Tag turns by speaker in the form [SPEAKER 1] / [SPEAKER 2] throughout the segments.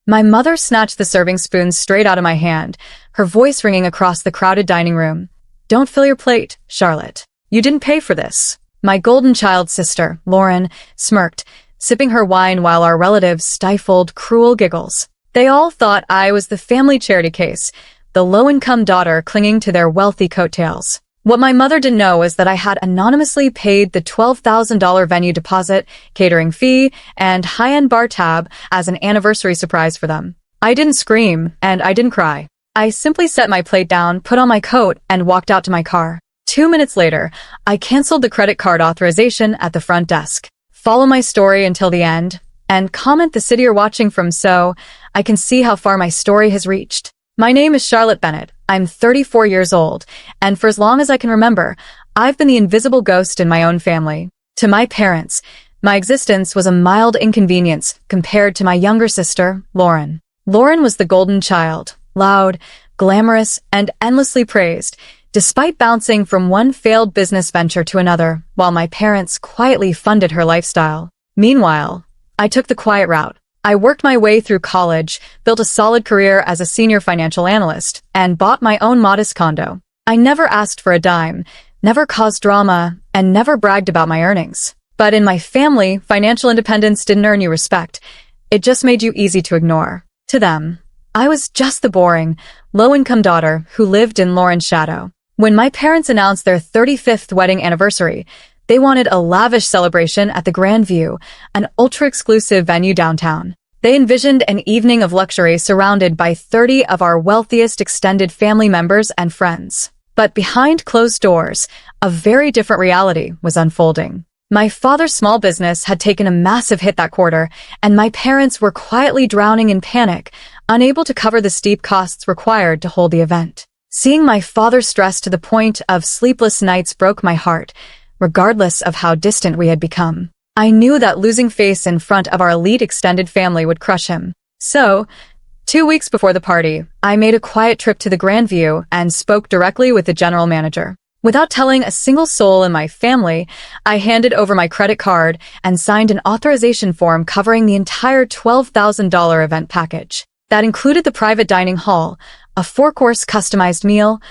[SPEAKER 1] My mother snatched the serving spoon straight out of my hand, her voice ringing across the crowded dining room. "Don't fill your plate, Charlotte. You didn't pay for this." My golden child sister, Lauren, smirked, sipping her wine while our relatives stifled cruel giggles. They all thought I was the family charity case, the low-income daughter clinging to their wealthy coattails. What my mother didn't know is that I had anonymously paid the $12,000 venue deposit, catering fee, and high-end bar tab as an anniversary surprise for them. I didn't scream, and I didn't cry. I simply set my plate down, put on my coat, and walked out to my car. 2 minutes later, I canceled the credit card authorization at the front desk. Follow my story until the end, and comment the city you're watching from so I can see how far my story has reached. My name is Charlotte Bennett. I'm 34 years old, and for as long as I can remember, I've been the invisible ghost in my own family. To my parents, my existence was a mild inconvenience compared to my younger sister, Lauren. Lauren was the golden child, loud, glamorous, and endlessly praised, despite bouncing from one failed business venture to another, while my parents quietly funded her lifestyle. Meanwhile, I took the quiet route. I worked my way through college, built a solid career as a senior financial analyst, and bought my own modest condo. I never asked for a dime, never caused drama, and never bragged about my earnings. But in my family, financial independence didn't earn you respect. It just made you easy to ignore. To them, I was just the boring, low-income daughter who lived in Lauren's shadow. When my parents announced their 35th wedding anniversary, they wanted a lavish celebration at the Grand View, an ultra-exclusive venue downtown. They envisioned an evening of luxury surrounded by 30 of our wealthiest extended family members and friends. But behind closed doors, a very different reality was unfolding. My father's small business had taken a massive hit that quarter, and my parents were quietly drowning in panic, unable to cover the steep costs required to hold the event. Seeing my father stressed to the point of sleepless nights broke my heart, regardless of how distant we had become. I knew that losing face in front of our elite extended family would crush him. So, 2 weeks before the party, I made a quiet trip to the Grand View and spoke directly with the general manager. Without telling a single soul in my family, I handed over my credit card and signed an authorization form covering the entire $12,000 event package. That included the private dining hall, a 4-course customized meal,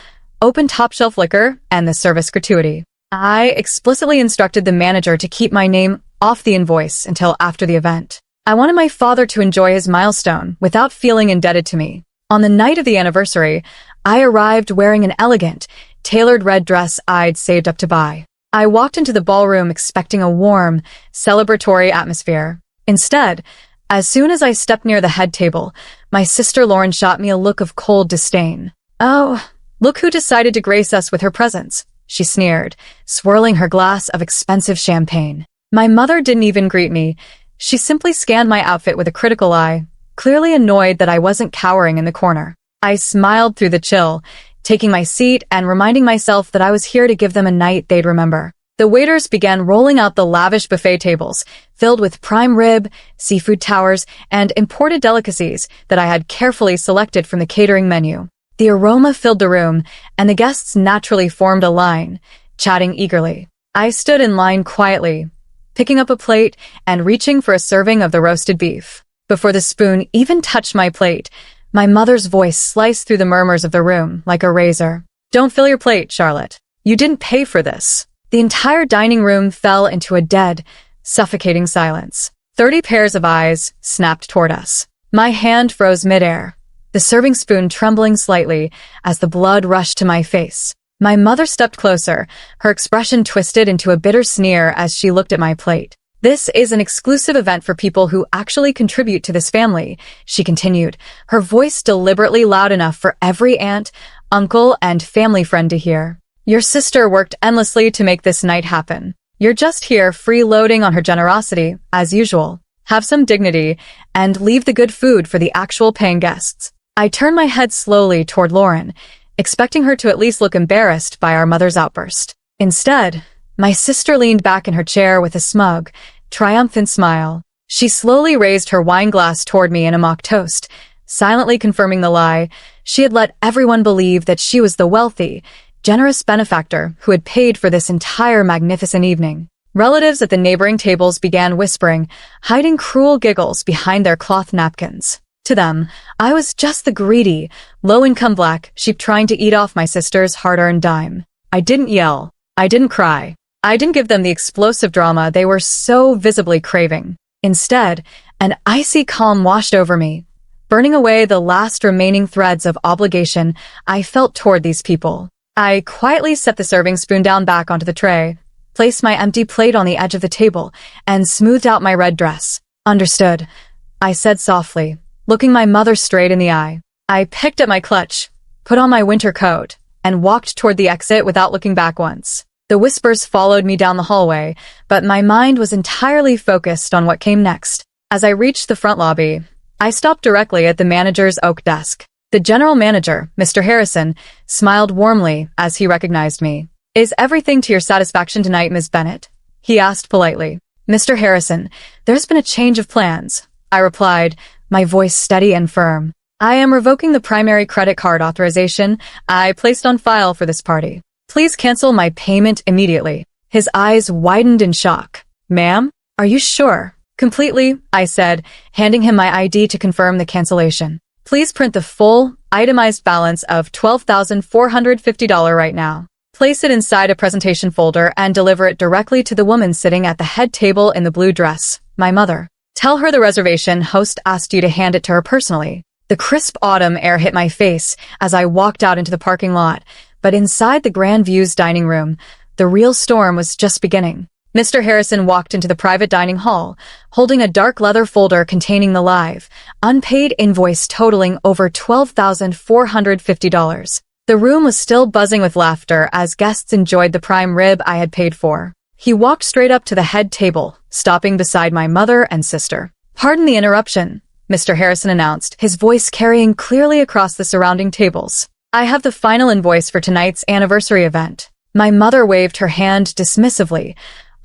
[SPEAKER 1] open top-shelf liquor, and the service gratuity. I explicitly instructed the manager to keep my name off the invoice until after the event. I wanted my father to enjoy his milestone without feeling indebted to me. On the night of the anniversary, I arrived wearing an elegant, tailored red dress I'd saved up to buy. I walked into the ballroom expecting a warm, celebratory atmosphere. Instead, as soon as I stepped near the head table, my sister Lauren shot me a look of cold disdain. "Oh, look who decided to grace us with her presence," she sneered, swirling her glass of expensive champagne. My mother didn't even greet me. She simply scanned my outfit with a critical eye, clearly annoyed that I wasn't cowering in the corner. I smiled through the chill, taking my seat and reminding myself that I was here to give them a night they'd remember. The waiters began rolling out the lavish buffet tables, filled with prime rib, seafood towers, and imported delicacies that I had carefully selected from the catering menu. The aroma filled the room, and the guests naturally formed a line, chatting eagerly. I stood in line quietly, picking up a plate and reaching for a serving of the roasted beef. Before the spoon even touched my plate, my mother's voice sliced through the murmurs of the room like a razor. "Don't fill your plate, Charlotte. You didn't pay for this." The entire dining room fell into a dead, suffocating silence. 30 pairs of eyes snapped toward us. My hand froze midair, the serving spoon trembling slightly as the blood rushed to my face. My mother stepped closer, her expression twisted into a bitter sneer as she looked at my plate. "This is an exclusive event for people who actually contribute to this family," she continued, her voice deliberately loud enough for every aunt, uncle, and family friend to hear. "Your sister worked endlessly to make this night happen. You're just here freeloading on her generosity, as usual. Have some dignity, and leave the good food for the actual paying guests." I turned my head slowly toward Lauren, expecting her to at least look embarrassed by our mother's outburst. Instead, my sister leaned back in her chair with a smug, triumphant smile. She slowly raised her wine glass toward me in a mock toast, silently confirming the lie. She had let everyone believe that she was the wealthy, generous benefactor who had paid for this entire magnificent evening. Relatives at the neighboring tables began whispering, hiding cruel giggles behind their cloth napkins. To them, I was just the greedy, low-income black sheep trying to eat off my sister's hard-earned dime. I didn't yell. I didn't cry. I didn't give them the explosive drama they were so visibly craving. Instead, an icy calm washed over me, burning away the last remaining threads of obligation I felt toward these people. I quietly set the serving spoon down back onto the tray, placed my empty plate on the edge of the table, and smoothed out my red dress. Understood, I said softly, looking my mother straight in the eye. I picked up my clutch, put on my winter coat, and walked toward the exit without looking back once. The whispers followed me down the hallway, but my mind was entirely focused on what came next. As I reached the front lobby, I stopped directly at the manager's oak desk. The general manager, Mr. Harrison, smiled warmly as he recognized me. "Is everything to your satisfaction tonight, Ms. Bennett?" he asked politely. "Mr. Harrison, there's been a change of plans," I replied, my voice steady and firm. "I am revoking the primary credit card authorization I placed on file for this party. Please cancel my payment immediately." His eyes widened in shock. "Ma'am, are you sure?" "Completely," I said, handing him my ID to confirm the cancellation. "Please print the full, itemized balance of $12,450 right now. Place it inside a presentation folder and deliver it directly to the woman sitting at the head table in the blue dress, my mother. Tell her the reservation host asked you to hand it to her personally." The crisp autumn air hit my face as I walked out into the parking lot, but inside the Grand Views dining room, the real storm was just beginning. Mr. Harrison walked into the private dining hall, holding a dark leather folder containing the live, unpaid invoice totaling over $12,450. The room was still buzzing with laughter as guests enjoyed the prime rib I had paid for. He walked straight up to the head table, stopping beside my mother and sister. "Pardon the interruption," Mr. Harrison announced, his voice carrying clearly across the surrounding tables. "I have the final invoice for tonight's anniversary event." My mother waved her hand dismissively,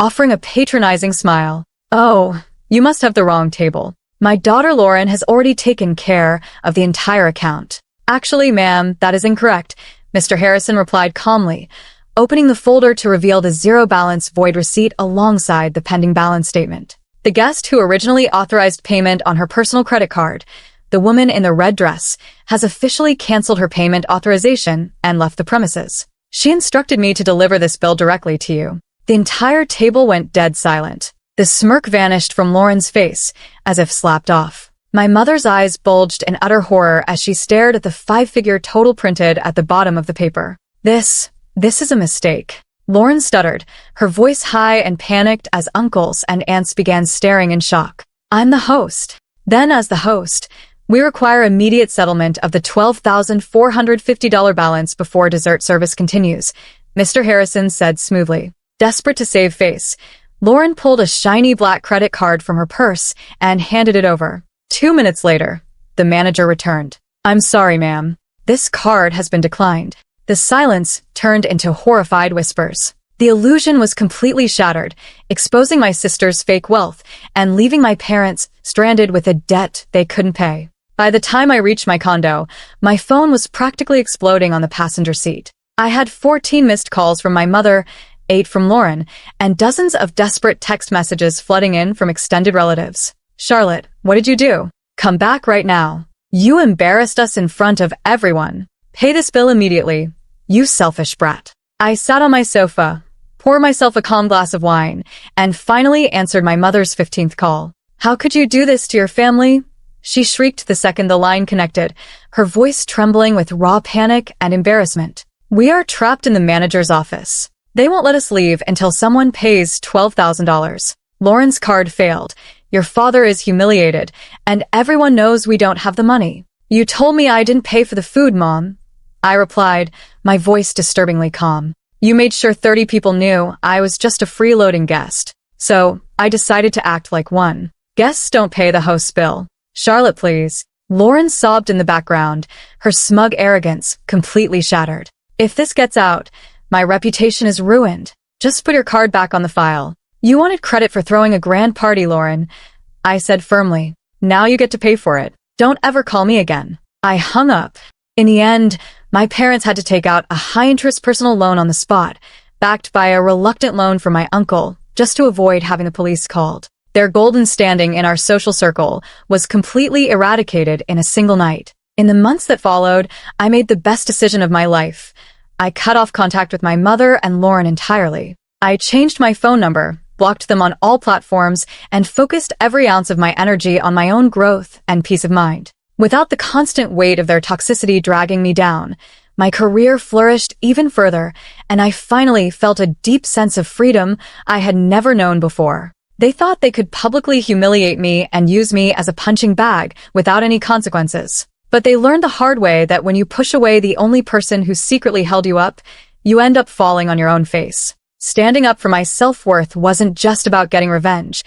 [SPEAKER 1] offering a patronizing smile. "Oh, you must have the wrong table. My daughter Lauren has already taken care of the entire account." "Actually, ma'am, that is incorrect," Mr. Harrison replied calmly, opening the folder to reveal the zero-balance void receipt alongside the pending balance statement. "The guest who originally authorized payment on her personal credit card, the woman in the red dress, has officially canceled her payment authorization and left the premises. She instructed me to deliver this bill directly to you." The entire table went dead silent. The smirk vanished from Lauren's face, as if slapped off. My mother's eyes bulged in utter horror as she stared at the five-figure total printed at the bottom of the paper. This is a mistake." Lauren stuttered, her voice high and panicked as uncles and aunts began staring in shock. "I'm the host." Then, as the host, "We require immediate settlement of the $12,450 balance before dessert service continues," Mr. Harrison said smoothly. Desperate to save face, Lauren pulled a shiny black credit card from her purse and handed it over. 2 minutes later, the manager returned. "I'm sorry, ma'am. This card has been declined." The silence turned into horrified whispers. The illusion was completely shattered, exposing my sister's fake wealth and leaving my parents stranded with a debt they couldn't pay. By the time I reached my condo, my phone was practically exploding on the passenger seat. I had 14 missed calls from my mother, 8 from Lauren, and dozens of desperate text messages flooding in from extended relatives. "Charlotte, what did you do? Come back right now. You embarrassed us in front of everyone. Pay this bill immediately. You selfish brat." I sat on my sofa, poured myself a calm glass of wine, and finally answered my mother's 15th call. "How could you do this to your family?" she shrieked the second the line connected, her voice trembling with raw panic and embarrassment. "We are trapped in the manager's office. They won't let us leave until someone pays $12,000. Lauren's card failed. Your father is humiliated, and everyone knows we don't have the money." "You told me I didn't pay for the food, Mom," I replied, my voice disturbingly calm. "You made sure 30 people knew I was just a freeloading guest. So I decided to act like one. Guests don't pay the host's bill. Charlotte, please." Lauren sobbed in the background, her smug arrogance completely shattered. "If this gets out, my reputation is ruined. Just put your card back on the file." "You wanted credit for throwing a grand party, Lauren," I said firmly. "Now you get to pay for it. Don't ever call me again." I hung up. In the end, my parents had to take out a high-interest personal loan on the spot, backed by a reluctant loan from my uncle, just to avoid having the police called. Their golden standing in our social circle was completely eradicated in a single night. In the months that followed, I made the best decision of my life. I cut off contact with my mother and Lauren entirely. I changed my phone number, blocked them on all platforms, and focused every ounce of my energy on my own growth and peace of mind. Without the constant weight of their toxicity dragging me down, my career flourished even further, and I finally felt a deep sense of freedom I had never known before. They thought they could publicly humiliate me and use me as a punching bag without any consequences. But they learned the hard way that when you push away the only person who secretly held you up, you end up falling on your own face. Standing up for my self-worth wasn't just about getting revenge.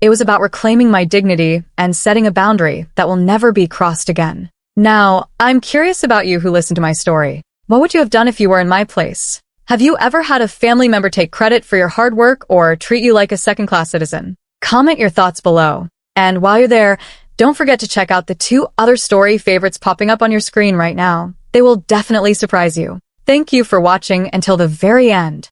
[SPEAKER 1] It was about reclaiming my dignity and setting a boundary that will never be crossed again. Now, I'm curious about you who listened to my story. What would you have done if you were in my place? Have you ever had a family member take credit for your hard work or treat you like a second-class citizen? Comment your thoughts below. And while you're there, don't forget to check out the 2 other story favorites popping up on your screen right now. They will definitely surprise you. Thank you for watching until the very end.